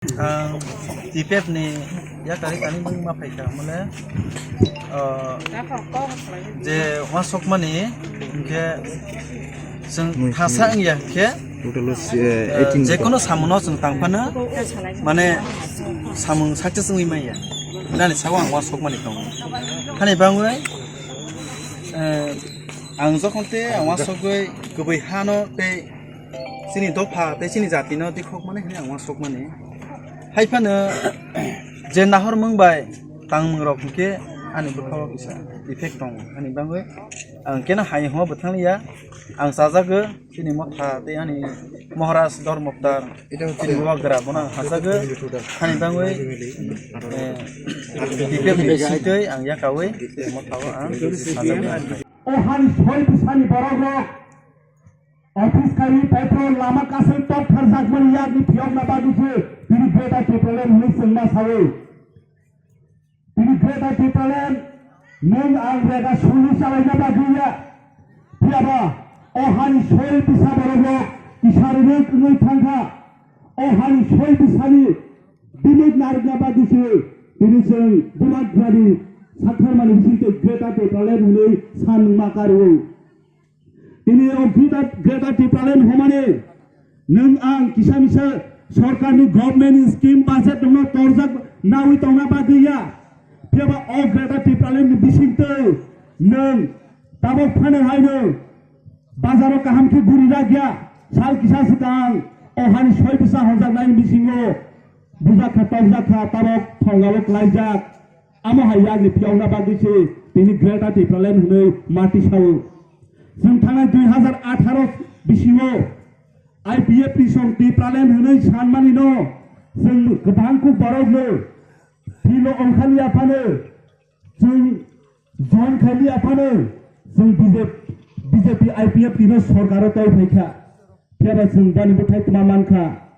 DPF ni ya kali bung ma paika mole je wasok mani ke जों थासा या के जेखुनु सामुनो जों थांफानो माने सामुं साक्सेस जों इमाया नानि साव आं वासक मानि दं हानि बाङै आं जखनते आं वासकै गुबै हानो बे सिनि दफा बे सिनि जातिनो दिखक माने आं वासक माने हाइफानो जे नाहर मंबाय तां मंरक के आनि बखाव बिसा इफेक्ट दं आनि बाङै आं केना हाय हो बथांलिया आं साजागो सिनि मथा ते आनि महाराज धर्मपतार सिनि वागरा बना हाजागो हानि बाङै दिपेबनि सितै आं याकावै मथाव आं हाजागो ओ हानि सय बिसानि बरग ऑफिस काई पेट्रोल लामा कासे टप खर्जाक मन यागनि फियम ना बादुसे बिनि ग्रेटा पेट्रोल नि संना सावे बिनि ग्रेटा पेट्रोल नों आं रेगा सुनि सालायना बागैया फियाबा ओ हानि सय बिसा बरग इसारनो गै थांखा ओ हानि सय बिसानि बिनि नारना बादुसे बिनि जों बुलादग्रानि साखार मानि बिसिते ग्रेटा पेट्रोल नि सान माकारो ini greta tipalen homane nung ang kisa-misa sorkarni government scheme budget dongno torjak nawi tongna bagaiya piaba o greta tipalen ni bisingte nung tabok phane haino bazaro kaham ki guri ragya sal kisa sikang o hani soy bisa hojak nai bisingo buja khatok jakha tabok thongalo klaijak amo hayag ni piauna bagise ini greta tipalen hunei mati sawo जों थांनाय 2018 बिसिङाव IPF नि सं टिप्रालेन होनै सानमानि न जों गोबांखौ बरगनो फिलो अंखालि आफानो जों जन खालि आफानो जों बीजेपी IPF नि सरकाराव ताइ फैखा फेरा जों दानि बथाय तमा मानखा